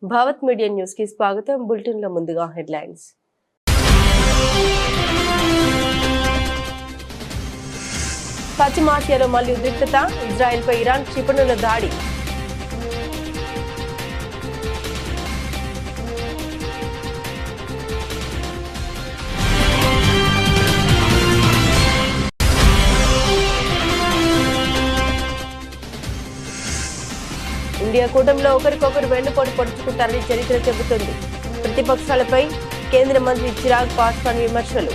Bharat media news కి స్వాగతం. Bulletin లో ముందుగా హెడ్లైన్స్. పశ్చిమాసియాలో మళ్లీ ఉద్రిక్తత. ఇజ్రాయెల్ పై ఇరాన్ క్షిపణుల దాడి. ఇండియా కూటమిలో ఒకరికొకరు వెన్నుపోటు పొడుచుకుంటారని చరిత్ర చెబుతుంది. ప్రతిపక్షాలపై కేంద్ర మంత్రి చిరాగ్ పాస్వాన్ విమర్శలు.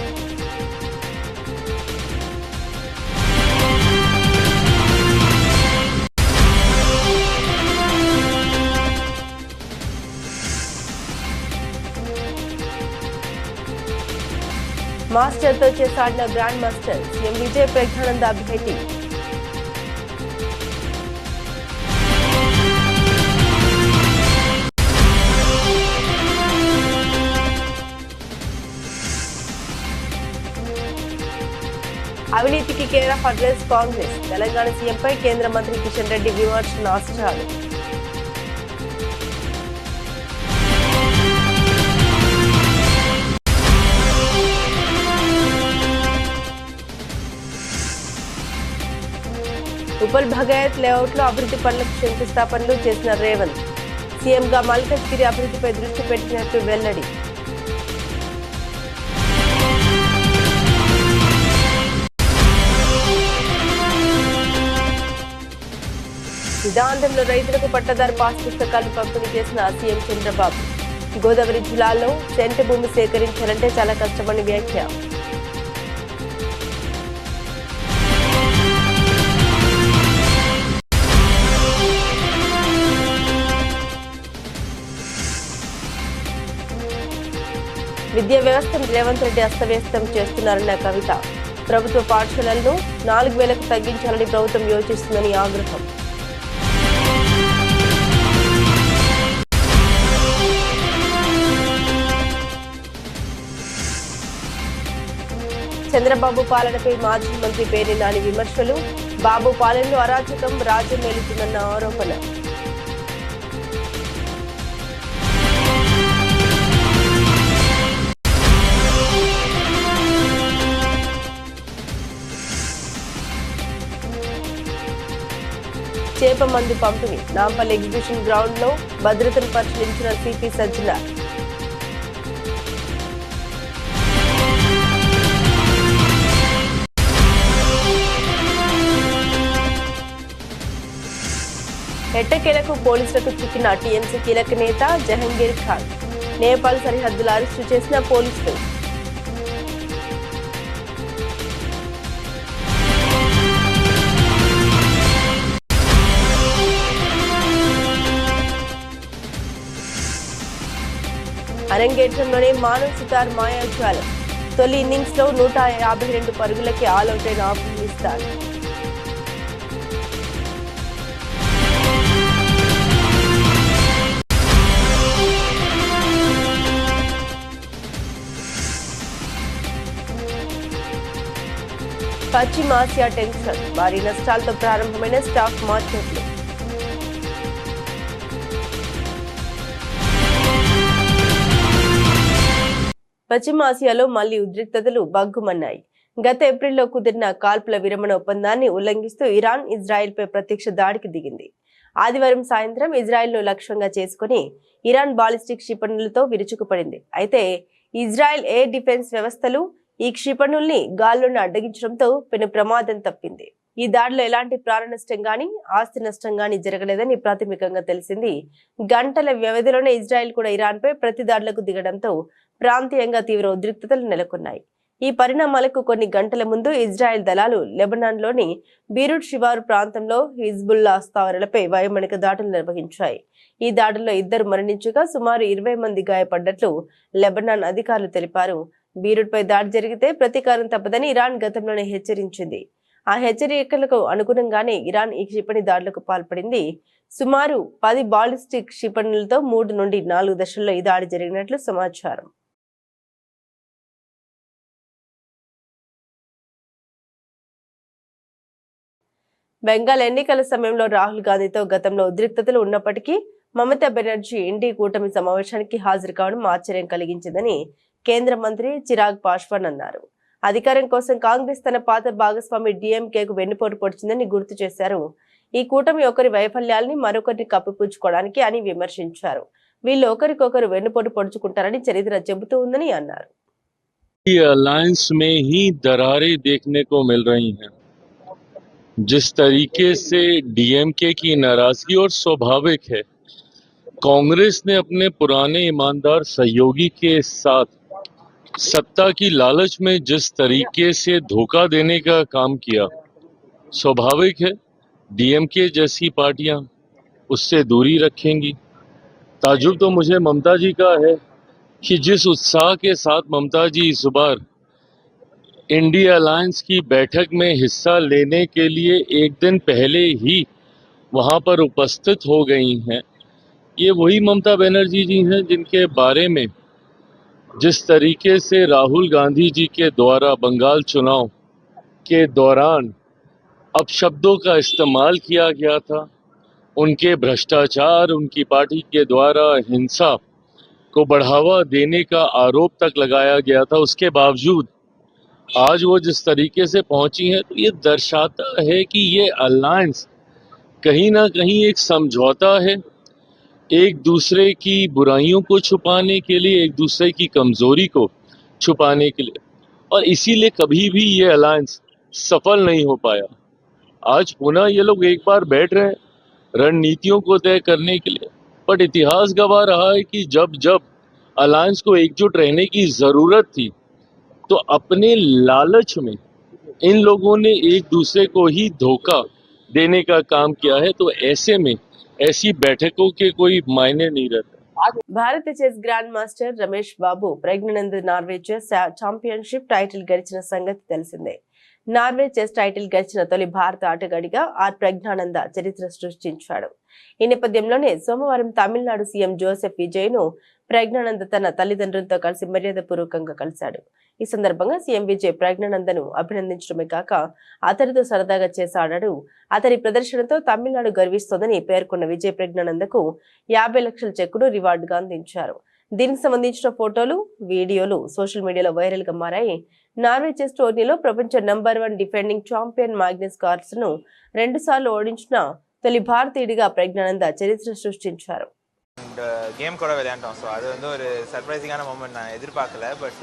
మాస్టర్తో చేసాడిన grandmaster CM Vijay Praggnanandha భేటీ. అవినీతికి care of address Congress. Telangana సీఎంపై కేంద్ర మంత్రి కిషన్ రెడ్డి విమర్శనాస్త్రాలు. ఉపల్ భగయత్ లేఅవుట్ లో అభివృద్ధి పనులకు శంకుస్థాపనలు చేసిన రేవంత్. సీఎంగా మల్కజ్గిరి అభివృద్ధిపై దృష్టి పెట్టినట్లు వెల్లడి. సిద్ధాంతంలో రైతులకు పట్టదారు పాస్ పుస్తకాలు పంపిణీ చేసిన సీఎం చంద్రబాబు. గోదావరి జిల్లాలో సెంటు భూమి సేకరించాలంటే చాలా కష్టమని వ్యాఖ్య. విద్యా వ్యవస్థను రేవంత్ రెడ్డి అస్తవ్యస్తం చేస్తున్నారన్న కవిత. ప్రభుత్వ పాఠశాలలను 4,000కు తగ్గించాలని ప్రభుత్వం యోచిస్తుందని ఆగ్రహం. చంద్రబాబు పాలనపై మాజీ మంత్రి పేర్ని నాని విమర్శలు. బాబు పాలనలో అరాచకం రాజ్యం ఏలుతుందన్న ఆరోపణ. చేప మందు పంపిణీ. నాంపల్లి ఎగ్జిబిషన్ గ్రౌండ్ లో భద్రతను పరిశీలించిన సిపి సజ్జనార్. ఎట్టకేలకు పోలీసులకు చిక్కిన టీఎంసీ కీలక నేత జహంగీర్ ఖాన్. నేపాల్ సరిహద్దులు అరెస్టు చేసిన పోలీసులు. అరంగేట్రంలోనే మానవ్ సుతార్ మాయాజాలం. తొలి ఇన్నింగ్స్ లో 152 పరుగులకి ఆల్అౌట్ అయిన ఆఫ్ఘనిస్తాన్. పశ్చిమాసియా టెన్షన్. భారీ నష్టాలతో ప్రారంభమైన స్టాక్ మార్కెట్లు. పశ్చిమాసియాలో మళ్లీ ఉద్రిక్తతలు బగ్గుమన్నాయి. గత ఏప్రిల్లో కుదిరిన కాల్పుల విరమణ ఒప్పందాన్ని ఉల్లంఘిస్తూ ఇరాన్ ఇజ్రాయెల్ పై ప్రత్యక్ష దాడికి దిగింది. ఆదివారం సాయంత్రం ఇజ్రాయెల్ ను లక్ష్యంగా చేసుకుని ఇరాన్ బాలిస్టిక్ క్షిపణులతో విరుచుకుపడింది. అయితే ఇజ్రాయెల్ ఎయిర్ డిఫెన్స్ వ్యవస్థలు ఈ క్షిపణుల్ని గాల్లోనే అడ్డగించడంతో పెను ప్రమాదం తప్పింది. ఈ దాడిలో ఎలాంటి ప్రాణ నష్టం గానీ ఆస్తి నష్టం గానీ జరగలేదని ప్రాథమికంగా తెలిసింది. గంటల వ్యవధిలోనే ఇజ్రాయెల్ కూడా ఇరాన్ పై ప్రతి దాడులకు దిగడంతో ప్రాంతీయంగా తీవ్ర ఉద్రిక్తతలు నెలకొన్నాయి. ఈ పరిణామాలకు కొన్ని గంటల ముందు ఇజ్రాయెల్ దళాలు లెబనాన్ లోని బీరూట్ శివారు ప్రాంతంలో హిజ్బుల్లా స్థావరాలపై వైమానిక దాడులు నిర్వహించాయి. ఈ దాడుల్లో 2 మరణించగా సుమారు 20 మంది గాయపడ్డట్లు లెబనాన్ అధికారులు తెలిపారు. బీరూట్ పై దాడి జరిగితే ప్రతీకారం తప్పదని ఇరాన్ గతంలోనే హెచ్చరించింది. ఆ హెచ్చరికలకు అనుగుణంగానే ఇరాన్ ఈ క్షిపణి దాడులకు పాల్పడింది. సుమారు 10 బాలిస్టిక్ క్షిపణులతో 3 నుండి 4 దశల్లో ఈ దాడి జరిగినట్లు సమాచారం. బెంగాల్ ఎన్నికల సమయంలో రాహుల్ గాంధీతో గతంలో ఉద్రిక్తతలు ఉన్నప్పటికీ మమతా బెనర్జీ ఇండి కూటమి సమావేశానికి హాజరు కావడం ఆశ్చర్యం కలిగించిందని కేంద్ర మంత్రి చిరాగ్ పాస్వాన్ అన్నారు. అధికారం కోసం కాంగ్రెస్ తన పాత భాగస్వామి డిఎంకేకు వెన్నుపోటు పొడిచిందని గుర్తు చేశారు. ఈ కూటమి ఒకరి వైఫల్యాల్ని మరొకరిని కప్పిపుచ్చుకోవడానికి అని విమర్శించారు. వీళ్ళు ఒకరికొకరు వెన్నుపోటు పొడుచుకుంటారని చరిత్ర చెబుతూ ఉందని అన్నారు. अलायंस में ही दरारें देखने को मिल रही हैं। जिस तरीके से डीएमके की नाराजगी और स्वाभाविक है, कांग्रेस ने अपने पुराने ईमानदार सहयोगी के साथ सत्ता की लालच में जिस तरीके से धोखा देने का काम किया, स्वाभाविक है डीएमके जैसी पार्टियां उससे दूरी रखेंगी। ताजुब तो मुझे ममता जी का है कि जिस उत्साह के साथ ममता जी इस बार इंडिया अलायंस की बैठक में हिस्सा लेने के लिए एक दिन पहले ही वहां पर उपस्थित हो गई हैं, ये वही ममता बनर्जी जी हैं जिनके बारे में जिस तरीके से राहुल गांधी जी के द्वारा बंगाल चुनाव के दौरान अपशब्दों का इस्तेमाल किया गया था, उनके भ्रष्टाचार, उनकी पार्टी के द्वारा हिंसा को बढ़ावा देने का आरोप तक लगाया गया था, उसके बावजूद आज वो जिस तरीके से पहुंची हैं, तो ये दर्शाता है कि ये अलायंस कहीं ना कहीं एक समझौता है, एक दूसरे की बुराइयों को छुपाने के लिए, एक दूसरे की कमजोरी को छुपाने के लिए, और इसीलिए कभी भी ये अलायंस सफल नहीं हो पाया। आज पुनः ये लोग एक बार बैठ रहे हैं रणनीतियों को तय करने के लिए, बट इतिहास गवाह रहा है कि जब जब अलायंस को एकजुट रहने की जरूरत थी, तो अपने लालच में इन लोगों ने एक दूसरे को ही धोखा देने का काम किया है। तो ऐसे में ऐसी बैठकों के कोई मायने नहीं रहते। భారత chess grandmaster Ramesh Babu Praggnanandha Norway chess championship title గెలిచిన సంగతి తెలిసిందే. నార్వే చెస్ టైటిల్ గెలిచిన తొలి భారత ఆటగాడిగా ఆర్ ప్రజ్ఞానంద చరిత్ర సృష్టించాడు. ఈ నేపథ్యంలోనే సోమవారం తమిళనాడు సీఎం జోసెఫ్ విజయ్ ను ప్రజ్ఞానంద తన తల్లిదండ్రులతో కలిసి మర్యాదపూర్వకంగా కలిశాడు. ఈ సందర్భంగా సీఎం విజయ్ ప్రజ్ఞానందను అభినందించడమే కాక అతడితో సరదాగా చేసాడాడు. అతడి ప్రదర్శనతో తమిళనాడు గర్విస్తోందని పేర్కొన్న విజయ్ ప్రజ్ఞానందకు 50 లక్షల చెక్కును రివార్డుగా అందించారు. దీనికి సంబంధించిన ఫోటోలు, వీడియోలు సోషల్ మీడియాలో వైరల్ గా మారాయి. నార్వే చెస్ టోర్నీలో ప్రపంచ number 1 defending champion Magnus Carlsen ను 2 సార్లు ఓడించిన తొలి భారతీయుడిగా ప్రజ్ఞానంద చరిత్ర సృష్టించారు. கேம் கூட விளையாண்டோம். ஸோ அது வந்து ஒரு சர்ப்ரைசிங்கான மூமெண்ட், நான் எதிர்பார்க்கல. பட்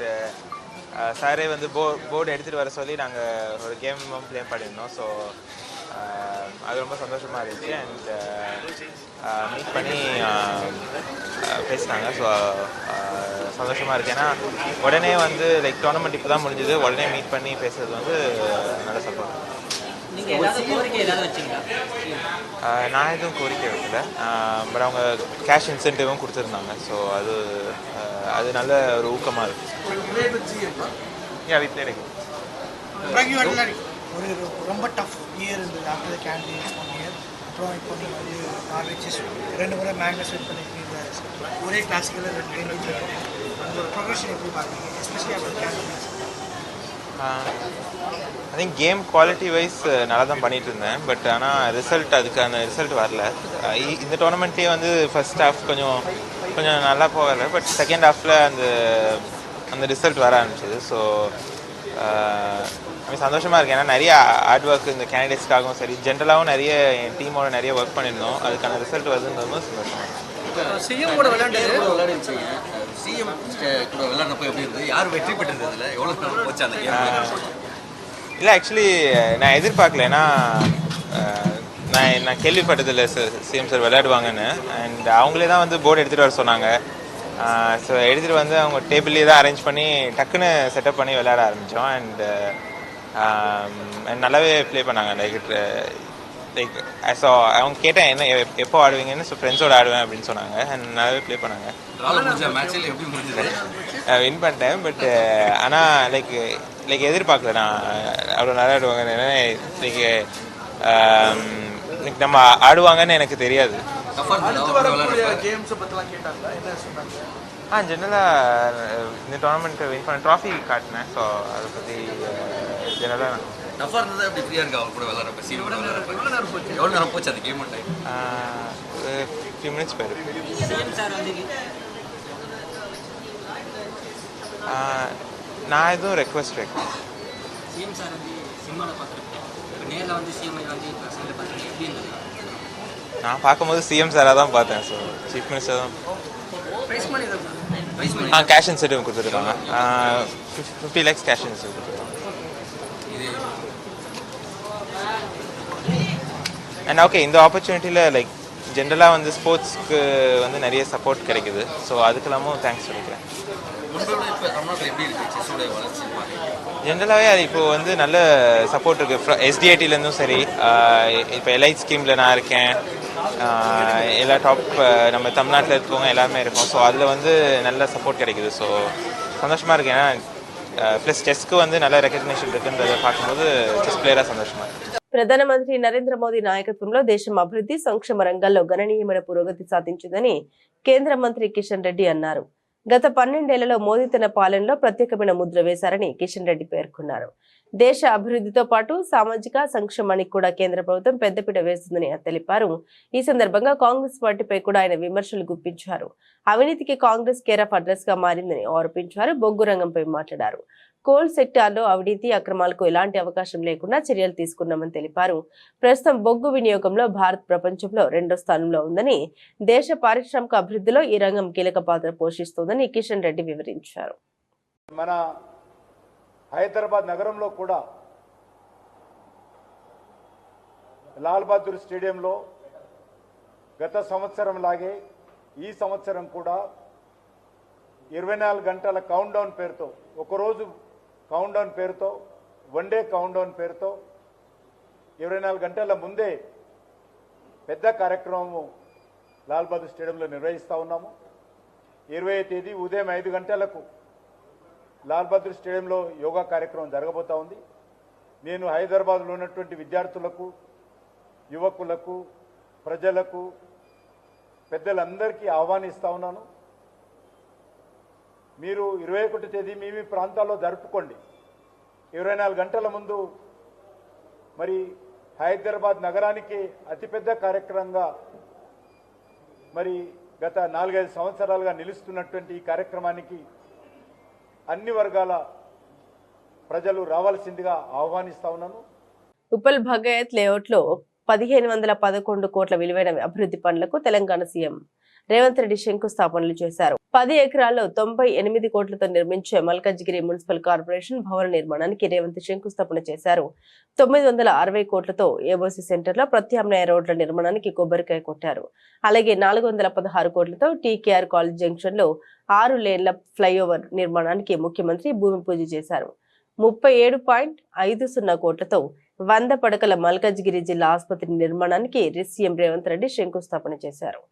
சாரே வந்து போர்டு எடுத்துகிட்டு வர சொல்லி நாங்கள் ஒரு கேம் ப்ளே பண்ணியிருந்தோம். ஸோ அது ரொம்ப சந்தோஷமாக இருந்துச்சு. அண்ட் மீட் பண்ணி பேசினாங்க. ஸோ சந்தோஷமாக இருக்குது. ஏன்னா உடனே வந்து லைக் டோர்னமெண்ட் இப்போ தான் முடிஞ்சது, உடனே மீட் பண்ணி பேசுறது வந்து நல்ல சப்போர்ட். நான் எதுவும் கோரிக்கை வைக்கல. பட் அவங்க கேஷ் இன்சென்டிவும் கொடுத்துருந்தாங்க. ஸோ அது நல்ல ஒரு ஊக்கமாக இருக்குது. வீட்டிலே ஒரு ரொம்ப டஃப் இயர் இருந்தது. ஆஃப்டர் கேண்டிடேட்ஸ் 1 இயர் அப்புறம் இப்போ நீங்கள் வந்து நார்வே செஸ் 2 முறை மேக்னஸ் வின் பண்ணியிருக்கீங்க. ஒரே கிளாசிக்கலில் 2 கேம் வச்சுருக்கோம். உங்களோட ப்ரொஃபஷன் எப்படி பார்க்குறீங்க, especially after candidates? I think game quality wise நல்லா தான் பண்ணிகிட்டு இருந்தேன். பட் ஆனால் அதுக்கான ரிசல்ட் வரல. இந்த டோர்னமெண்ட்லேயே வந்து ஃபர்ஸ்ட் ஹாஃப் கொஞ்சம் நல்லா போகலை. பட் செகண்ட் ஹாஃபில் அந்த ரிசல்ட் வர ஆரம்பிச்சிது. ஸோ சந்தோஷமாக இருக்குது. ஏன்னா நிறைய ஹார்ட் ஒர்க் இந்த கேண்டிடேட்ஸ்க்காகவும் சரி, ஜென்ரலாகவும் நிறைய என் டீமோட நிறைய ஒர்க் பண்ணியிருந்தோம். அதுக்கான ரிசல்ட் வருதுன்றது சந்தோஷமாக இருக்குது. சிஎம் கூட விளையாடுறீங்க. சிஎம் கூட விளையாடுறப்போ எப்படி இருந்தது? யார் வெற்றி பெற்றிருந்ததுல எவ்வளோ நாள் போச்சு அந்த கேம்? இல்லை, ஆக்சுவலி நான் எதிர்பார்க்கல. ஏன்னா நான் கேள்விப்பட்டதில்லை சிஎம் சார் விளையாடுவாங்கன்னு. அண்ட் அவங்களே தான் வந்து போர்டு எடுத்துகிட்டு வர சொன்னாங்க. ஸோ எடுத்துகிட்டு வந்து அவங்க டேபிள்லேயே தான் அரேஞ்ச் பண்ணி டக்குன்னு செட்டப் பண்ணி விளையாட ஆரம்பித்தோம். அண்ட் நல்லாவே ப்ளே பண்ணாங்க. லைக் ஸோ அவங்க கேட்டேன் என்ன எப்போ ஆடுவீங்கன்னு. ஸோ ஃப்ரெண்ட்ஸோடு ஆடுவேன் அப்படின்னு சொன்னாங்க. அண்ட் நல்லாவே ப்ளே பண்ணாங்க. வின் பண்ணிட்டேன். பட் ஆனால் லைக் எதிர்பார்க்கல நான் அவ்வளோ நல்லா ஆடுவாங்கன்னு. லைக் நம்ம ஆடுவாங்கன்னு எனக்கு தெரியாது. ஜெனரலாக இந்த டோர்னமெண்ட் வின் பண்ண ட்ராஃபி காட்டினேன். ஸோ அதை பற்றி ஜெனரலாக டஃபாக இருந்தது அப்படி ஃப்ரீயாக இருக்கா அவங்க கூட விளாட்றப்ப சீன் கூட விளாட்றப்ப எவ்வளோ நேரம் போச்சு அந்த கேம் டைம்? ஃபியூ மினிட்ஸ் போயிருக்கு. நான் எதுவும் ரெக்வஸ்ட் வைக்கிறேன். சிஎம் சார் வந்து சினிமாவில் பார்த்துருக்கேன், நேரில் வந்து சிஎம் வந்து பசங்களை பார்த்துருக்கேன், எப்படி இருந்தது? நான் பார்க்கும்போது சிஎம் சாராக தான் பார்த்தேன். ஸோ சீஃப் மினிஸ்டர் தான். ப்ரைஸ் மணி கேஷ் இன்சென்டிவ் கொடுத்துருக்காங்க. 50 lakhs கேஷ் இன்சென்டிவ் கொடுத்துருக்காங்க. அண்ட் ஓகே, இந்த ஆப்பர்ச்சுனிட்டியில் லைக் ஜென்ரலாக வந்து ஸ்போர்ட்ஸ்க்கு வந்து நிறைய சப்போர்ட் கிடைக்குது. ஸோ அதுக்கெல்லாமும் தேங்க்ஸ் சொல்லிக்கிறேன். இப்போ தமிழ்நாட்டில் எப்படி இருக்குது செஸ்ஸோடைய வளர்ச்சி? ஜென்ரலாகவே அது இப்போது வந்து நல்ல சப்போர்ட் இருக்குது. SDITலேருந்தும் சரி, இப்போ எலைட் ஸ்கீமில் நான் இருக்கேன், எல்லா டாப் நம்ம தமிழ்நாட்டில் இருக்கவங்க எல்லாருமே இருக்கோம். ஸோ அதில் வந்து நல்ல சப்போர்ட் கிடைக்குது. ஸோ சந்தோஷமாக இருக்குது. ஏன்னா ப்ளஸ் செஸ்க்கு வந்து நல்ல ரெகக்னிஷன் இருக்குன்றதை பார்க்கும்போது செஸ் பிளேயராக సந்தోషமாக இருக்குது. ప్రధానమంత్రి నరేంద్ర మోదీ నాయకత్వంలో దేశం అభివృద్ధి సంక్షేమ రంగాల్లో గణనీయమైన పురోగతి సాధించిందని కేంద్ర మంత్రి కిషన్ రెడ్డి అన్నారు. గత 12 ఏళ్లలో మోదీ తన పాలనలో ప్రత్యేకమైన ముద్ర వేశారని కిషన్ రెడ్డి పేర్కొన్నారు. దేశ అభివృద్ధితో పాటు సామాజిక సంక్షేమానికి కూడా కేంద్ర ప్రభుత్వం పెద్దపీట వేస్తుందని తెలిపారు. ఈ సందర్భంగా కాంగ్రెస్ పార్టీపై కూడా ఆయన విమర్శలు గుప్పించారు. అవినీతికి కాంగ్రెస్ కేర్ ఆఫ్ అడ్రస్ గా మారిందని ఆరోపించారు. బొగ్గు రంగంపై మాట్లాడారు. కోల్ సెక్టార్లో అవినీతి అక్రమాలకు ఎలాంటి అవకాశం లేకుండా చర్యలు తీసుకున్నామని తెలిపారు. ప్రస్తుతం బొగ్గు వినియోగంలో భారత్ ప్రపంచంలో 2వ స్థానంలో ఉందని, దేశ పారిశ్రామిక అభివృద్ధిలో ఈ రంగం కీలక పాత్ర పోషిస్తోందని కిషన్ రెడ్డి వివరించారు. మన హైదరాబాద్ నగరంలో కూడా లాల్ బహదూర్ స్టేడియంలో గత సంవత్సరం లాగే ఈ సంవత్సరం కూడా 24 గంటల కౌంట్ డౌన్ పేరుతో, ఒకరోజు కౌంట్ డౌన్ పేరుతో, వన్ డే కౌంట్ డౌన్ పేరుతో 24 గంటల ముందే పెద్ద కార్యక్రమం లాల్ బహదూర్ స్టేడియంలో నిర్వహిస్తూ ఉన్నాము. 20వ తేదీ ఉదయం 5 గంటలకు లాల్ బహదూర్ స్టేడియంలో యోగా కార్యక్రమం జరగబోతా ఉంది. నేను హైదరాబాద్లో ఉన్నటువంటి విద్యార్థులకు, యువకులకు, ప్రజలకు, పెద్దలందరికీ ఆహ్వానిస్తా ఉన్నాను. మీరు 21వ తేదీ మీ ప్రాంతాల్లో జరుపుకోండి. 24 గంటల ముందు మరి హైదరాబాద్ నగరానికి అతిపెద్ద కార్యక్రమంగా మరి గత 4-5 సంవత్సరాలుగా నిలుస్తున్నటువంటి ఈ కార్యక్రమానికి అన్ని వర్గాల ప్రజలు రావాల్సిందిగా ఆహ్వానిస్తా ఉన్నాను. ఉప్పల్ భగయత్ లేఅవుట్ లో 1511 కోట్ల విలువైన అభివృద్ధి పనులకు తెలంగాణ సీఎం రేవంత్ రెడ్డి శంకుస్థాపనలు చేశారు. 10 ఎకరాల్లో 98 కోట్లతో నిర్మించే మల్కాజ్గిరి మున్సిపల్ కార్పొరేషన్ భవన నిర్మాణానికి రేవంత్ శంకుస్థాపన చేశారు. 960 కోట్లతో ఏబోసీ సెంటర్ లో ప్రత్యామ్నాయ రోడ్ల నిర్మాణానికి కొబ్బరికాయ కొట్టారు. అలాగే 416 కోట్లతో టీకేఆర్ కాలేజ్ జంక్షన్ లో 6 లేన్ల ఫ్లైఓవర్ నిర్మాణానికి ముఖ్యమంత్రి భూమి పూజ చేశారు. 37.50 కోట్లతో 100 పడకల మల్కాజ్గిరి జిల్లా ఆసుపత్రి నిర్మాణానికి సీఎం రేవంత్ రెడ్డి శంకుస్థాపన చేశారు.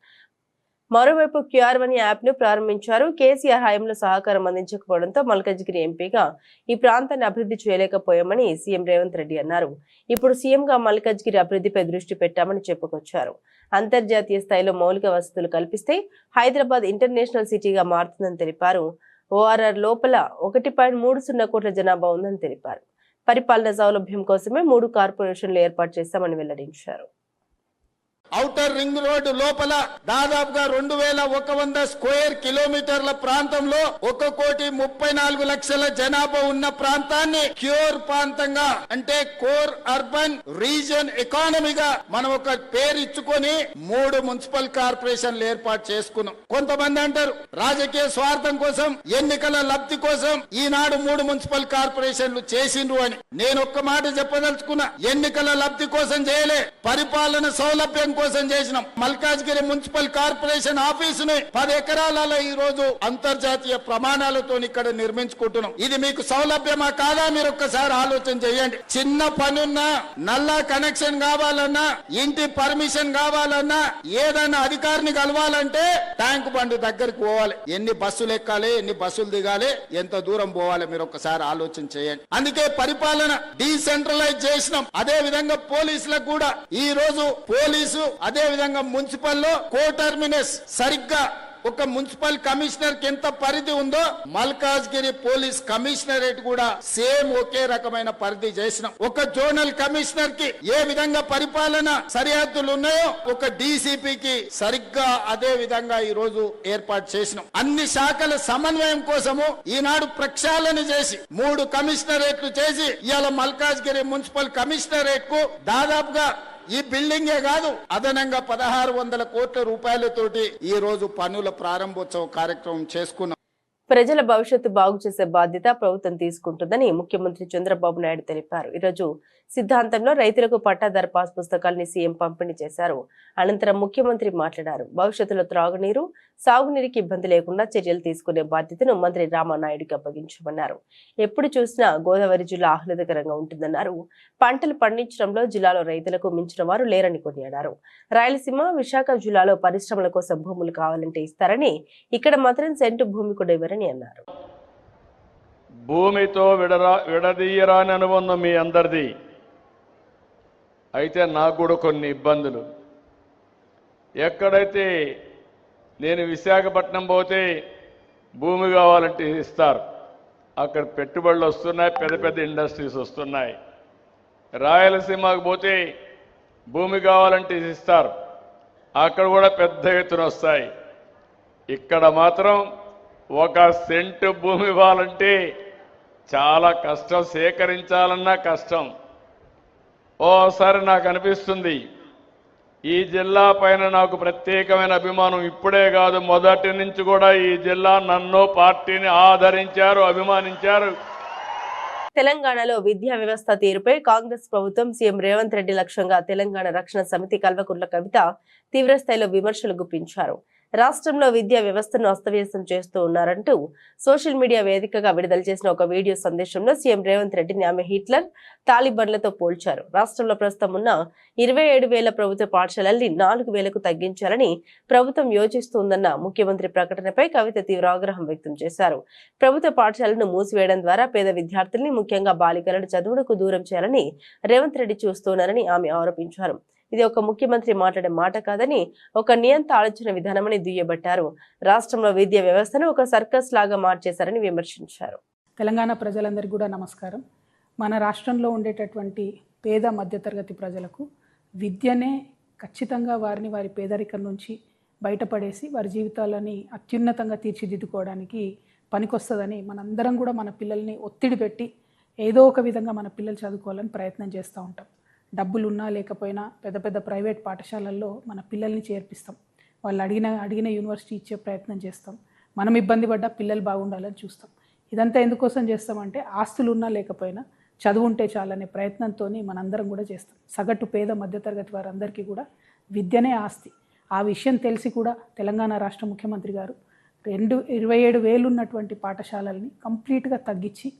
మరోవైపు QR1 యాప్ ను ప్రారంభించారు. కేసీఆర్ హయాంలో సహకారం అందించకపోవడంతో మల్కాజ్గిరి ఎంపీగా ఈ ప్రాంతాన్ని అభివృద్ధి చేయలేకపోయామని సీఎం రేవంత్ రెడ్డి అన్నారు. ఇప్పుడు సీఎంగా మల్కాజ్గిరి అభివృద్ధిపై దృష్టి పెట్టామని చెప్పుకొచ్చారు. అంతర్జాతీయ స్థాయిలో మౌలిక వసతులు కల్పిస్తే హైదరాబాద్ ఇంటర్నేషనల్ సిటీగా మారుతుందని తెలిపారు. ORR లోపల 1.30 కోట్ల జనాభా ఉందని తెలిపారు. పరిపాలన సౌలభ్యం కోసమే 3 కార్పొరేషన్లు ఏర్పాటు చేశామని వెల్లడించారు. ఔటర్ రింగ్ రోడ్డు లోపల దాదాపుగా 2100 స్క్వేర్ కిలోమీటర్ల ప్రాంతంలో 1,34,00,000 జనాభా ఉన్న ప్రాంతాన్ని క్యూర్ ప్రాంతంగా, అంటే కోర్ అర్బన్ రీజన్ ఎకానమీగా మనం ఒక పేరు ఇచ్చుకొని 3 మున్సిపల్ కార్పొరేషన్లు ఏర్పాటు చేసుకున్నాం. కొంతమంది అంటారు రాజకీయ స్వార్థం కోసం, ఎన్నికల లబ్ధి కోసం ఈనాడు 3 మున్సిపల్ కార్పొరేషన్లు చేసిండ్రు అని. నేను ఒక్క మాట చెప్పదలుచుకున్నా, ఎన్నికల లబ్ధి కోసం చేయలే, పరిపాలన సౌలభ్యం కోసం చేసినాం. మల్కాజ్గిరి మున్సిపల్ కార్పొరేషన్ ఆఫీసుని 10 ఎకరాలలో ఈ రోజు అంతర్జాతీయ ప్రమాణాలతో ఇక్కడ నిర్మించుకుంటున్నాం. ఇది మీకు సౌలభ్యమా కాదా? మీరు ఒక్కసారి ఆలోచన చేయండి. చిన్న పనున్నా, నల్లా కనెక్షన్ కావాలన్నా, ఇంటి పర్మిషన్ కావాలన్నా, ఏదైనా అధికారిని కలవాలంటే ట్యాంక్ బండ్ దగ్గరికి పోవాలి. ఎన్ని బస్సులు ఎక్కాలి, ఎన్ని బస్సులు దిగాలి, ఎంత దూరం పోవాలి, మీరు ఒక్కసారి ఆలోచన చేయండి. అందుకే పరిపాలన డీసెంట్రలైజ్ చేసినాం. అదే విధంగా పోలీసులకు కూడా ఈ రోజు పోలీసు, అదే విధంగా మున్సిపల్ లో కో టర్మినస్ సరిగ్గా ఒక మున్సిపల్ కమిషనర్ కి ఎంత పరిధి ఉందో మల్కాజ్గిరి పోలీస్ కమిషనరేట్ కూడా సేమ్ ఒకే రకమైన పరిధి చేసినాం. ఒక జోనల్ కమిషనర్ కి ఏ విధంగా పరిపాలన సరిహద్దులు ఉన్నాయో ఒక డీసీపీకి సరిగ్గా అదే విధంగా ఈ రోజు ఏర్పాటు చేసినాం. అన్ని శాఖల సమన్వయం కోసము ఈనాడు ప్రక్షాళన చేసి 3 కమిషనరేట్లు చేసి ఇవాళ మల్కాజ్గిరి మున్సిపల్ కమిషనరేట్ కు దాదాపుగా ఈ బిల్డింగే కాదు అదనంగా 1600 కోట్ల రూపాయలతోటి ఈ రోజు పనుల ప్రారంభోత్సవ కార్యక్రమం చేసుకున్నాం. ప్రజల భవిష్యత్తు బాగు చేసే బాధ్యత ప్రభుత్వం తీసుకుంటుందని ముఖ్యమంత్రి చంద్రబాబు నాయుడు తెలిపారు. ఈరోజు సిద్ధాంతంలో రైతులకు పట్టాదారు పాస్ పుస్తకాలని సీఎం పంపిణీ చేశారు. అనంతరం ముఖ్యమంత్రి మాట్లాడారు. భవిష్యత్తులో త్రాగునీరు, సాగునీరుకి ఇబ్బంది లేకుండా చర్యలు తీసుకునే బాధ్యతను మంత్రి రామానాయుడికి అప్పగించమన్నారు. ఎప్పుడు చూసినా గోదావరి జిల్లా ఆహ్లాదకరంగా ఉంటుందన్నారు. పంటలు పండించడంలో జిల్లాలో రైతులకు మించిన వారు లేరని కొనియాడారు. రాయలసీమ, విశాఖ జిల్లాలో పరిశ్రమల కోసం భూములు కావాలంటే ఇస్తారని, ఇక్కడ మాత్రం సెంటు భూమి కూడా ఇవ్వరని అన్నారు. భూమితో విడదీయరాని అనుబంధం మీ అందరిది. అయితే నాకు కూడా కొన్ని ఇబ్బందులు. ఎక్కడైతే నేను విశాఖపట్నం పోతే భూమి కావాలంటే ఇస్తారు, అక్కడ పెట్టుబడులు వస్తున్నాయి, పెద్ద పెద్ద ఇండస్ట్రీస్ వస్తున్నాయి. రాయలసీమకు పోతే భూమి కావాలంటే ఇస్తారు, అక్కడ కూడా పెద్ద ఎత్తున వస్తాయి. ఇక్కడ మాత్రం 1 సెంటు భూమి ఇవ్వాలంటే చాలా కష్టం, సేకరించాలన్నా కష్టం. ఓసారి నాకు అనిపిస్తుంది ఈ జిల్లా పైన నాకు ప్రత్యేకమైన అభిమానం ఇప్పుడే కాదు, మొదటి నుంచి కూడా ఈ జిల్లా నన్ను పార్టీని ఆదరించారు, అభిమానించారు. తెలంగాణలో విద్యా వ్యవస్థ తీరుపై కాంగ్రెస్ ప్రభుత్వం, సీఎం రేవంత్ రెడ్డి లక్ష్యంగా తెలంగాణ రక్షణ సమితి కల్వకుంట్ల కవిత తీవ్రస్థాయిలో విమర్శలు గుప్పించారు. రాష్ట్రంలో విద్యా వ్యవస్థను అస్తవ్యస్తం చేస్తూ ఉన్నారంటూ సోషల్ మీడియా వేదికగా విడుదల చేసిన ఒక వీడియో సందేశంలో సీఎం రేవంత్ రెడ్డిని ఆమె హిట్లర్, తాలిబన్లతో పోల్చారు. రాష్ట్రంలో ప్రస్తుతం ఉన్న 27,000 ప్రభుత్వ పాఠశాలల్ని 4,000కు తగ్గించాలని ప్రభుత్వం యోచిస్తుందన్న ముఖ్యమంత్రి ప్రకటనపై కవిత తీవ్ర ఆగ్రహం వ్యక్తం చేశారు. ప్రభుత్వ పాఠశాలను మూసివేయడం ద్వారా పేద విద్యార్థుల్ని, ముఖ్యంగా బాలికలను చదువులకు దూరం చేయాలని రేవంత్ రెడ్డి చూస్తున్నారని ఆమె ఆరోపించారు. ఇది ఒక ముఖ్యమంత్రి మాట్లాడే మాట కాదని, ఒక నియంత ఆలోచన విధానమని దుయ్యబట్టారు. రాష్ట్రంలో విద్యా వ్యవస్థను ఒక సర్కస్ లాగా మార్చేశారని విమర్శించారు. తెలంగాణ ప్రజలందరికీ కూడా నమస్కారం. మన రాష్ట్రంలో ఉండేటటువంటి పేద మధ్యతరగతి ప్రజలకు విద్యనే ఖచ్చితంగా వారిని వారి పేదరికం నుంచి బయటపడేసి వారి జీవితాలని అత్యున్నతంగా తీర్చిదిద్దుకోవడానికి పనికొస్తుందని మనందరం కూడా మన పిల్లల్ని ఒత్తిడి పెట్టి ఏదో ఒక విధంగా మన పిల్లలు చదువుకోవాలని ప్రయత్నం చేస్తూ ఉంటాం. డబ్బులు ఉన్నా లేకపోయినా పెద్ద పెద్ద ప్రైవేట్ పాఠశాలల్లో మన పిల్లల్ని చేర్పిస్తాం. వాళ్ళు అడిగిన యూనివర్సిటీ ఇచ్చే ప్రయత్నం చేస్తాం. మనం ఇబ్బంది పడ్డా పిల్లలు బాగుండాలని చూస్తాం. ఇదంతా ఎందుకోసం చేస్తామంటే ఆస్తులు ఉన్నా లేకపోయినా చదువు ఉంటే చాలనే ప్రయత్నంతో మనందరం కూడా చేస్తాం. సగటు పేద మధ్యతరగతి వారందరికీ కూడా విద్యనే ఆస్తి. ఆ విషయం తెలిసి కూడా తెలంగాణ రాష్ట్ర ముఖ్యమంత్రి గారు 27,000 ఉన్నటువంటి పాఠశాలల్ని కంప్లీట్గా తగ్గించి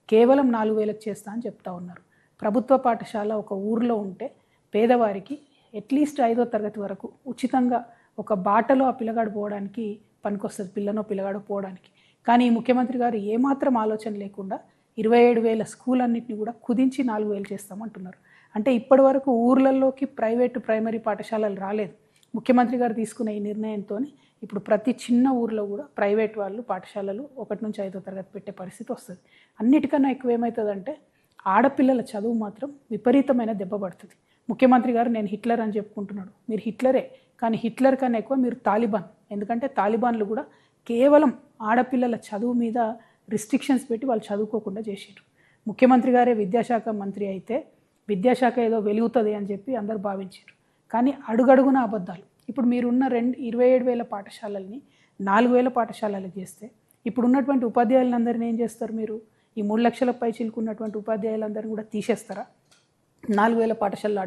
కేవలం 4,000కు చేస్తా అని చెప్తా ఉన్నారు. ప్రభుత్వ పాఠశాల ఒక ఊర్లో ఉంటే పేదవారికి అట్లీస్ట్ 5వ తరగతి వరకు ఉచితంగా ఒక బాటలో ఆ పిల్లగాడు పోవడానికి పనికొస్తుంది, పిల్లగాడు పోవడానికి. కానీ ఈ ముఖ్యమంత్రి గారు ఏమాత్రం ఆలోచన లేకుండా 27,000 స్కూల్ అన్నింటినీ కూడా కుదించి 4,000 చేస్తామంటున్నారు. అంటే ఇప్పటి వరకు ఊర్లలోకి ప్రైవేటు ప్రైమరీ పాఠశాలలు రాలేదు. ముఖ్యమంత్రి గారు తీసుకున్న ఈ నిర్ణయంతో ఇప్పుడు ప్రతి చిన్న ఊర్లో కూడా ప్రైవేట్ వాళ్ళు పాఠశాలలు 1 నుంచి 5వ తరగతి పెట్టే పరిస్థితి వస్తుంది. అన్నిటికన్నా ఎక్కువ ఏమవుతుందంటే ఆడపిల్లల చదువు మాత్రం విపరీతమైన దెబ్బ పడుతుంది. ముఖ్యమంత్రి గారు నేను హిట్లర్ అని చెప్పుకుంటున్నాడు. మీరు హిట్లరే, కానీ హిట్లర్ కన్నా ఎక్కువ మీరు తాలిబాన్. ఎందుకంటే తాలిబాన్లు కూడా కేవలం ఆడపిల్లల చదువు మీద రిస్ట్రిక్షన్స్ పెట్టి వాళ్ళు చదువుకోకుండా చేసారు. ముఖ్యమంత్రి గారే విద్యాశాఖ మంత్రి అయితే విద్యాశాఖ ఏదో వెలుగుతుంది అని చెప్పి అందరు భావించారు. కానీ అడుగడుగున అబద్ధాలు. ఇప్పుడు మీరున్న 27,000 పాఠశాలల్ని 4,000 పాఠశాలలు చేస్తే ఇప్పుడు ఉన్నటువంటి ఉపాధ్యాయులందరినీ ఏం చేస్తారు? మీరు ఈ 3 లక్షల పై చిలుకున్నటువంటి ఉపాధ్యాయులందరినీ కూడా తీసేస్తారా? 4,000 పాఠశాలలో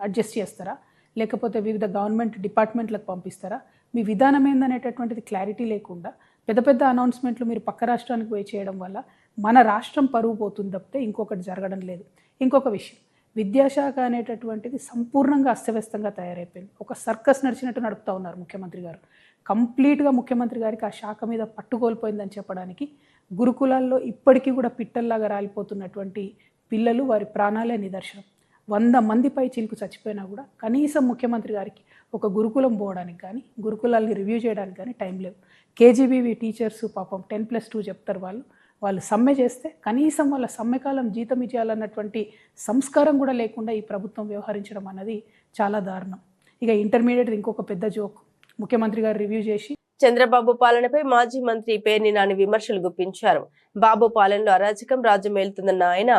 అడ్జస్ట్ చేస్తారా? లేకపోతే వివిధ గవర్నమెంట్ డిపార్ట్మెంట్లకు పంపిస్తారా? మీ విధానం ఏందనేటటువంటిది క్లారిటీ లేకుండా పెద్ద పెద్ద అనౌన్స్మెంట్లు మీరు పక్క రాష్ట్రానికి పోయి చేయడం వల్ల మన రాష్ట్రం పరువు పోతుంది తప్పితే ఇంకొకటి జరగడం లేదు. ఇంకొక విషయం, విద్యాశాఖ అనేటటువంటిది సంపూర్ణంగా అస్తవ్యస్తంగా తయారైపోయింది. ఒక సర్కస్ నడిచినట్టు నడుపుతూ ఉన్నారు ముఖ్యమంత్రి గారు. కంప్లీట్గా ముఖ్యమంత్రి గారికి ఆ శాఖ మీద పట్టుకోల్పోయిందని చెప్పడానికి గురుకులాల్లో ఇప్పటికీ కూడా పిట్టల్లాగా రాలిపోతున్నటువంటి పిల్లలు వారి ప్రాణాలే నిదర్శనం. 100 మందిపై చిలుకు చచ్చిపోయినా కూడా కనీసం ముఖ్యమంత్రి గారికి ఒక గురుకులం పోవడానికి కానీ గురుకులాల్ని రివ్యూ చేయడానికి కానీ టైం లేదు. కేజీబీవీ టీచర్స్ పాపం 10+2 చెప్తారు వాళ్ళు సమ్మె చేస్తే కనీసం వాళ్ళ సమ్మెకాలం జీతం ఇచ్చేయాలన్నటువంటి సంస్కారం కూడా లేకుండా ఈ ప్రభుత్వం వ్యవహరించడం అన్నది చాలా దారుణం. ఇక ఇంటర్మీడియట్ ఇంకొక పెద్ద జోక్. ముఖ్యమంత్రి గారు రివ్యూ చేసి చంద్రబాబు పాలనపై మాజీ మంత్రి పేర్ని నాని విమర్శలు గుప్పించారు. బాబు పాలనలో అరాచకం రాజ్యం ఏలుతుందన్న ఆయన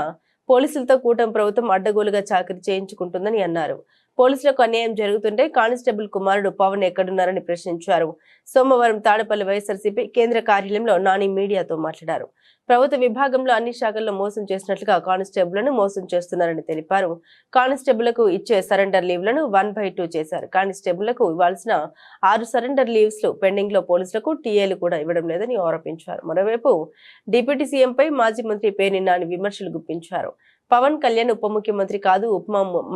పోలీసులతో కూటమి ప్రభుత్వం అడ్డగోలుగా చాకరీ చేయించుకుంటుందని అన్నారు. పోలీసులకు అన్యాయం జరుగుతుంటే కానిస్టేబుల్ కుమారుడు పవన్ ఎక్కడున్నారని ప్రశ్నించారు. సోమవారం తాడపల్లి వైఎస్ఆర్సీపీ కేంద్ర కార్యాలయంలో నాని మీడియాతో మాట్లాడారు. ప్రభుత్వ విభాగంలో అన్ని శాఖల్లో మోసం చేసినట్లుగా కానిస్టేబుల్ను మోసం చేస్తున్నారని తెలిపారు. కానిస్టేబుల్కు ఇచ్చే సరెండర్ లీవ్లను 1/2 చేశారు. కానిస్టేబుల్లకు ఇవ్వాల్సిన 6 సరెండర్ లీవ్స్ పెండింగ్ లో పోలీసులకు టీఏలు కూడా ఇవ్వడం లేదని ఆరోపించారు. మరోవైపు డిప్యూటీ సీఎంపై మాజీ మంత్రి పేర్ని నాని విమర్శలు గుప్పించారు. పవన్ కళ్యాణ్ ఉప ముఖ్యమంత్రి కాదు ఉప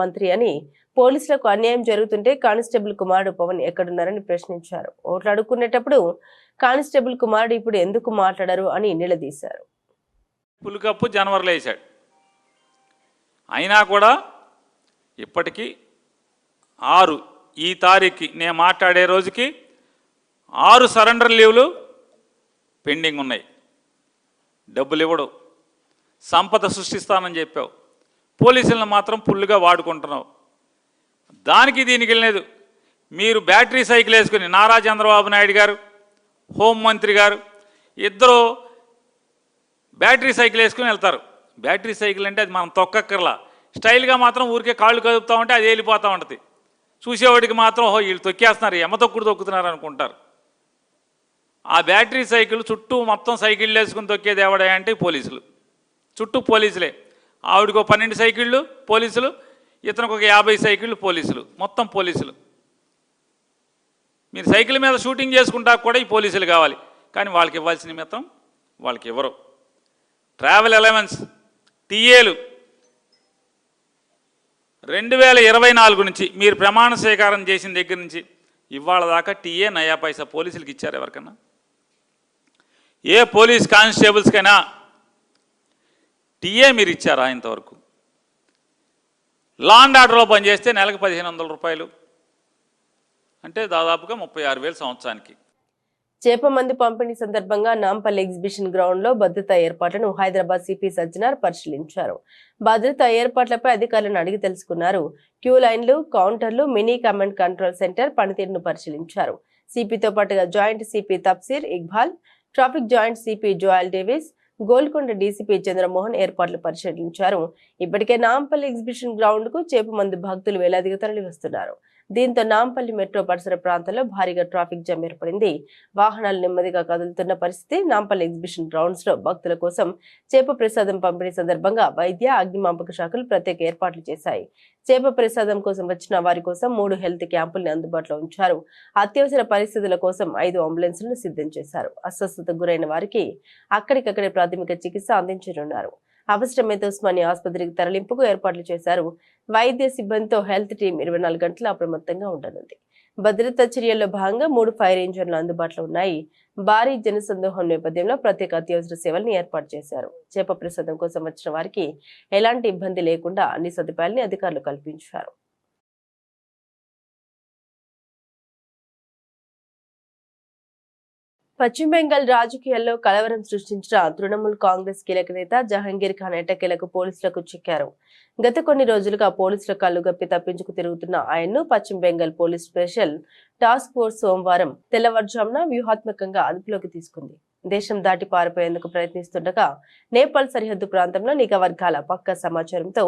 మంత్రి అని, పోలీసులకు అన్యాయం జరుగుతుంటే కానిస్టేబుల్ కుమారుడు పవన్ ఎక్కడున్నారని ప్రశ్నించారు. ఓట్లు అడుక్కునేటప్పుడు కానిస్టేబుల్ కుమారుడు ఇప్పుడు ఎందుకు మాట్లాడరు అని నిలదీశారు. పులికప్పు జనవరిలో వేశాడు, అయినా కూడా ఇప్పటికీ 6 ఈ తారీఖుకి నేను మాట్లాడే రోజుకి 6 సరెండర్ లీవ్లు పెండింగ్ ఉన్నాయి. డబ్బులు ఇవ్వడు, సంపద సృష్టిస్తానని చెప్పావు, పోలీసులను మాత్రం ఫుల్గా వాడుకుంటున్నావు. దానికి దీనికి వెళ్ళలేదు. మీరు బ్యాటరీ సైకిల్ వేసుకుని నారా చంద్రబాబు నాయుడు గారు, హోంమంత్రి గారు ఇద్దరు బ్యాటరీ సైకిల్ వేసుకుని వెళ్తారు. బ్యాటరీ సైకిల్ అంటే అది మనం తొక్కక్కర్లా, స్టైల్గా మాత్రం ఊరికే కాళ్ళు కదుపుతూ ఉంటే అది వెళ్ళిపోతూ ఉంటుంది. చూసేవాడికి మాత్రం వీళ్ళు తొక్కేస్తున్నారు, ఎమ్మ తొక్కుడు తొక్కుతున్నారు అనుకుంటారు. ఆ బ్యాటరీ సైకిల్ చుట్టూ మొత్తం సైకిళ్ళు వేసుకుని తొక్కేది ఎవడా అంటే పోలీసులు, చుట్టూ పోలీసులే. ఆవిడకు 12 సైకిళ్ళు పోలీసులు, ఇతనికి ఒక 50 సైకిళ్ళు పోలీసులు, మొత్తం పోలీసులు. మీరు సైకిల్ మీద షూటింగ్ చేసుకుంటా కూడా ఈ పోలీసులు కావాలి, కానీ వాళ్ళకి ఇవ్వాల్సిన నిమిత్తం వాళ్ళకి ఇవ్వరు. ట్రావెల్ అలవెన్స్ టీఏలు 2024 నుంచి మీరు ప్రమాణ స్వీకారం చేసిన దగ్గర నుంచి ఇవాళ దాకా టీఏ నయా పైసా పోలీసులకి ఇచ్చారు ఎవరికన్నా? ఏ పోలీస్ కానిస్టేబుల్స్కైనా టీఏ మీరు ఇచ్చారా ఇంతవరకు? లా అండ్ ఆర్డర్లో పనిచేస్తే నెలకు 1500 రూపాయలు, అంటే దాదాపుగా 36,000 సంవత్సరానికి. చేప మందు పంపిణీ సందర్భంగా నాంపల్లి ఎగ్జిబిషన్ గ్రౌండ్ లో భద్రతా ఏర్పాట్లను హైదరాబాద్ సిపి సజ్జనార్ పరిశీలించారు. భద్రతా ఏర్పాట్లపై అధికారులను అడిగి తెలుసుకున్నారు. క్యూ లైన్లు, కౌంటర్లు, మినీ కమాండ్ కంట్రోల్ సెంటర్ పనితీరును పరిశీలించారు. సిపితో పాటుగా joint CP Tafseer Iqbal, traffic joint CP Joel Davis, Golconda DCP Chandramohan ఏర్పాట్లు పరిశీలించారు. ఇప్పటికే నాంపల్లి ఎగ్జిబిషన్ గ్రౌండ్ కు చేప మందు భక్తులు వేలాదిగా తరలి వస్తున్నారు. దీంతో నాంపల్లి మెట్రో పరిసర ప్రాంతాల్లో భారీగా ట్రాఫిక్ జామ్ ఏర్పడింది. వాహనాలు నెమ్మదిగా కదులుతున్న పరిస్థితి. నాంపల్లి ఎగ్జిబిషన్ గ్రౌండ్స్ లో భక్తుల కోసం చేప ప్రసాదం పంపిణీ సందర్భంగా వైద్య, అగ్నిమాపక శాఖలు ప్రత్యేక ఏర్పాట్లు చేశాయి. చేప ప్రసాదం కోసం వచ్చిన వారి కోసం 3 హెల్త్ క్యాంపుల్ని అందుబాటులో ఉంచారు. అత్యవసర పరిస్థితుల కోసం 5 అంబులెన్స్లను సిద్ధం చేశారు. అస్వస్థతకు గురైన వారికి అక్కడికక్కడే ప్రాథమిక చికిత్స అందించనున్నారు. అవసరమైతే ఉస్మానియా ఆసుపత్రికి తరలింపుకు ఏర్పాట్లు చేశారు. వైద్య సిబ్బందితో హెల్త్ టీం 24 గంటలు అప్రమత్తంగా ఉండనుంది. భద్రతా చర్యల్లో భాగంగా 3 ఫైర్ ఇంజన్లు అందుబాటులో ఉన్నాయి. భారీ జనసందోహం నేపథ్యంలో ప్రత్యేక అత్యవసర సేవల్ని ఏర్పాటు చేశారు. చేప ప్రసాదం కోసం వచ్చిన వారికి ఎలాంటి ఇబ్బంది లేకుండా అన్ని సదుపాయాలని అధికారులు కల్పించారు. పశ్చిమ బెంగాల్ రాజకీయాల్లో కలవరం సృష్టించిన తృణమూల్ కాంగ్రెస్ కీలక నేత జహంగీర్ ఖాన్ ఎట్టకేలకు పోలీసులకు చిక్కారు. గత కొన్ని రోజులుగా పోలీసుల కళ్లు గప్పి తప్పించుకు తిరుగుతున్న ఆయన్ను పశ్చిమ Bengal police special task force సోమవారం తెల్లవారుజామున వ్యూహాత్మకంగా అదుపులోకి తీసుకుంది. దేశం దాటి పారిపోయేందుకు ప్రయత్నిస్తుండగా నేపాల్ సరిహద్దు ప్రాంతంలో నిఘా వర్గాల పక్కా సమాచారంతో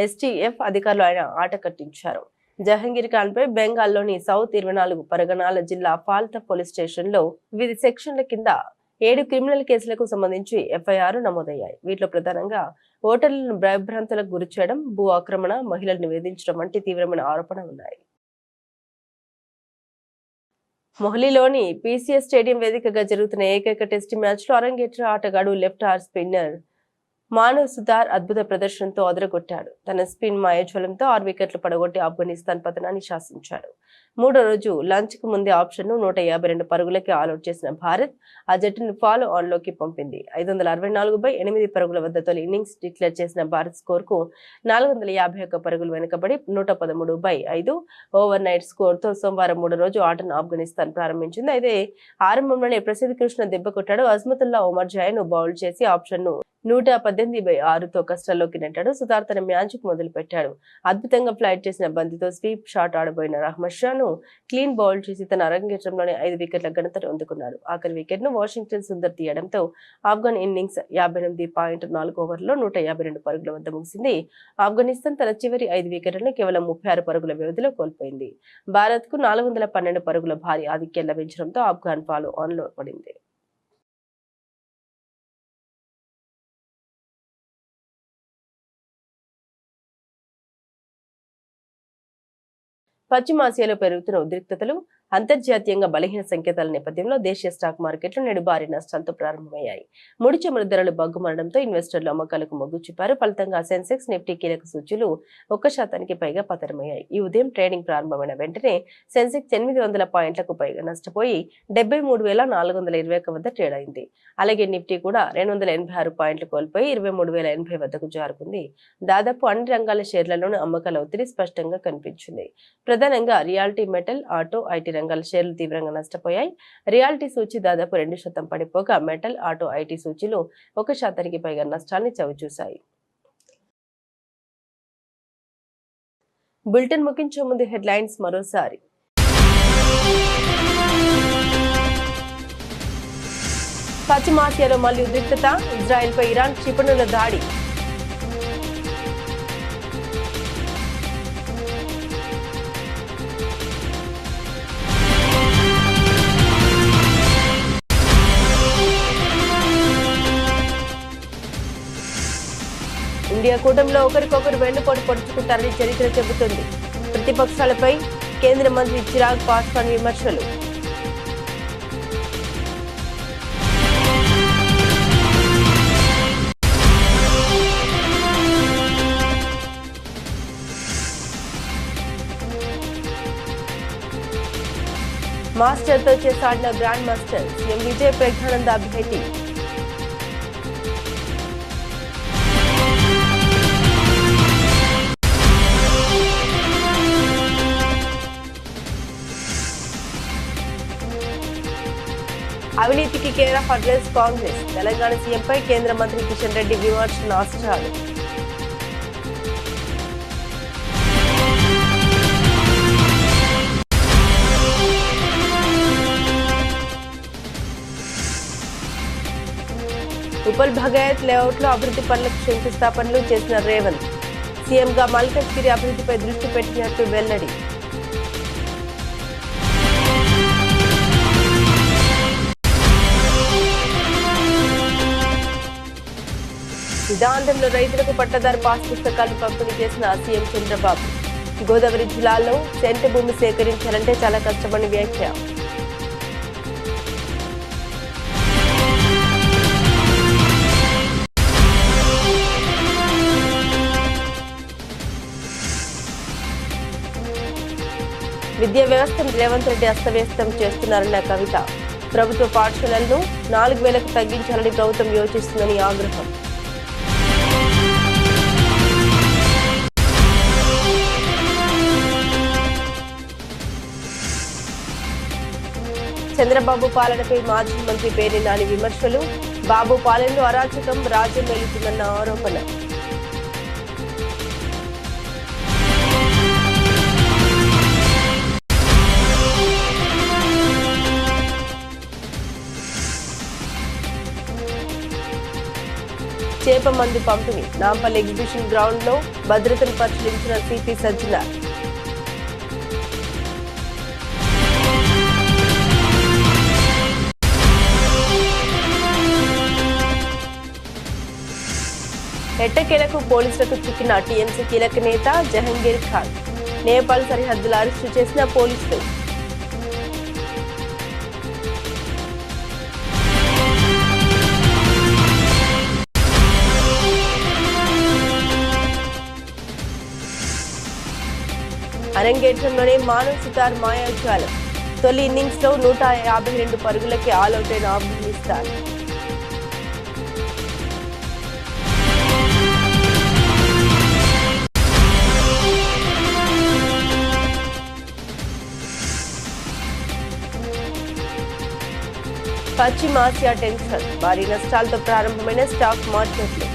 ఎస్టీఎఫ్ అధికారులు ఆయన ఆట కట్టించారు. జహంగీర్ ఖాన్ పై బెంగాల్లోని సౌత్ 24 పరగనాల జిల్లా ఫాల్తా పోలీస్ స్టేషన్ లో వివిధ సెక్షన్ల కింద 7 క్రిమినల్ కేసులకు సంబంధించి ఎఫ్ఐఆర్ నమోదయ్యాయి. వీటిలో ప్రధానంగా ఓటర్లను భయభ్రాంతులకు గురి చేయడం, భూ ఆక్రమణ, మహిళలను వేధించడం వంటి తీవ్రమైన ఆరోపణలు ఉన్నాయి. మొహాలీలోని పీసీఎస్ స్టేడియం వేదికగా జరుగుతున్న ఏకైక టెస్ట్ మ్యాచ్ లో అరంగేట్ర ఆటగాడు left arm spinner Manav Sutar అద్భుత ప్రదర్శనతో అదరగొట్టాడు. తన స్పిన్ మాయోజ్వలంతో 6 వికెట్లు పడగొట్టి ఆఫ్ఘనిస్తాన్ పతనాన్ని శాసించాడు. మూడో రోజు లంచ్ కు ముందే ఆప్షన్ ను 152 పరుగులకి ఆల్అౌట్ చేసిన భారత్ ఆ జట్టును ఫాలో ఆన్ లోకి పంపింది. 564/8 పరుగుల వద్ద తొలి ఇన్నింగ్స్ డిక్లేర్ చేసిన భారత్ స్కోర్ కు 451 పరుగులు వెనుకబడి 113/5 ఓవర్ నైట్ స్కోర్ తో సోమవారం మూడో రోజు ఆటను ఆఫ్ఘనిస్తాన్ ప్రారంభించింది. అయితే ఆరంభంలోనే ప్రసిద్ధ్ కృష్ణ దెబ్బ కొట్టాడు. అజ్మతుల్లా ఒమర్ జాయ్ ను బౌల్ చేసి ఆప్షన్ ను 118/6తో కష్టాల్లోకి నెట్టాడు. సుతార్ తన మ్యాజిక్ మొదలు పెట్టాడు. అద్భుతంగా ఫ్లైట్ చేసిన బంతితో స్వీప్ షాట్ ఆడబోయిన రహ్మద్ షాను క్లీన్ బౌల్ చేసి తన అరంగేట్రంలోనే 5 వికెట్ల ఘనతను అందుకున్నాడు. ఆఖరి వికెట్ ను వాషింగ్టన్ సుందర్ తీయడంతో ఆఫ్ఘన్ ఇన్నింగ్స్ 58.4 ఓవర్లలో 152 పరుగుల వద్ద ముగిసింది. ఆఫ్ఘనిస్తాన్ తన చివరి 5 వికెట్లను కేవలం 36 పరుగుల వ్యవధిలో కోల్పోయింది. భారత్ కు 412 పరుగుల భారీ ఆధిక్యం లభించడంతో ఆఫ్ఘాన్ ఫాలో ఆన్ లో పడింది. పశ్చిమాసియాలో పెరుగుతున్న ఉద్రిక్తతలు, అంతర్జాతీయంగా బలహీన సంకేతాల నేపథ్యంలో దేశీయ స్టాక్ మార్కెట్లు నేడు భారీ నష్టాలతో ప్రారంభమయ్యాయి. ముడి చమురు ధరలు బగ్గుమనడంతో ఇన్వెస్టర్లు అమ్మకాలకు మొగ్గు చూపారు. ఫలితంగా సెన్సెక్స్, నిఫ్టీ కీలక సూచీలు 1% పైగా పతనమయ్యాయి. ఈ ఉదయం ట్రేడింగ్ ప్రారంభమైన వెంటనే సెన్సెక్స్ 800 పాయింట్లకు పైగా నష్టపోయి 73,421 వద్ద ట్రేడ్ అయింది. అలాగే నిఫ్టీ కూడా 286 పాయింట్లు కోల్పోయి 23,080 వద్దకు జారుకుంది. దాదాపు అన్ని రంగాల షేర్లలోనూ అమ్మకాల ఒత్తిడి స్పష్టంగా కనిపించింది. ప్రధానంగా రియాలిటీ, మెటల్, ఆటో, ఐటీ రంగాల షేర్లు తీవ్రంగా నష్టపోయాయి. రియాలిటీ సూచీ దాదాపు 2% పడిపోగా మెటల్, ఆటో, ఐటీ సూచీలు 1% పైగా నష్టాన్ని చవిచూశాయి. బులెటిన్ ముగించే ముందు హెడ్లైన్స్ మరోసారి. పశ్చిమాసియాలో మళ్లీ ఉద్రిక్తత, ఇజ్రాయెల్ పై ఇరాన్ క్షిపణుల దాడి. ఇండియా కూటమిలో ఒకరికొకరు వెన్నుపోటు పొడుచుకుంటారని చరిత్ర చెబుతుంది. ప్రతిపక్షాలపై కేంద్ర మంత్రి చిరాగ్ పాస్వాన్ విమర్శలు. మాస్టర్తో చేసాడిన grandmaster CM Vijay Praggnanandha భేటీ. అవినీతికి care of address Congress. Telangana సీఎంపై కేంద్ర మంత్రి కిషన్ రెడ్డి విమర్శన అస్త్రాలు. ఉపల్ భగయత్ లేఅవుట్ లో అభివృద్ధి పనులకు శంకుస్థాపనలు చేసిన రేవంత్. సీఎంగా మల్కజ్గిరి అభివృద్ధిపై దృష్టి పెట్టినట్టు వెల్లడి. సిద్ధాంతంలో రైతులకు పట్టదారు పాస్ పుస్తకాలను పంపిణీ చేసిన సీఎం చంద్రబాబు. గోదావరి జిల్లాలో సెంటు భూమి సేకరించాలంటే చాలా కష్టమని వ్యాఖ్య. విద్యా వ్యవస్థను రేవంత్ రెడ్డి అస్తవ్యస్తం చేస్తున్నారన్న కవిత. ప్రభుత్వ పాఠశాలలను 4,000కు తగ్గించాలని ప్రభుత్వం యోచిస్తుందని ఆగ్రహం. చంద్రబాబు పాలనపై మాజీ మంత్రి పేర్ని నాని విమర్శలు. బాబు పాలనలో అరాచకం రాజ్యం వెళుతుందన్న ఆరోపణ. చేప మందు పంపిణీ. నాంపల్లి ఎగ్జిబిషన్ గ్రౌండ్ లో భద్రతను పరిశీలించిన సిపి సజ్జనార్. ఎట్టకేలకు పోలీసులకు చిక్కిన టీఎంసీ కీలక నేత జహంగీర్ ఖాన్. నేపాల్ సరిహద్దులు అరెస్టు చేసిన పోలీసులు. అరంగేట్రంలోనే మానవ్ సుతార్ మాయాజాలం. తొలి ఇన్నింగ్స్ లో 152 పరుగులకి ఆల్అౌట్ అయిన ఆఫ్ఘనిస్తాన్. పశ్చిమ ఆసియా టెన్షన్, భారీ నష్టాలతో ప్రారంభమైన స్టాక్ మార్కెట్లు.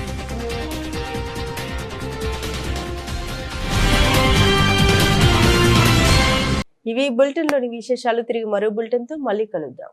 ఇవి బులెటిన్లోని విశేషాలు. తిరిగి మరో బులెటిన్తో మళ్ళీ కలుద్దాం.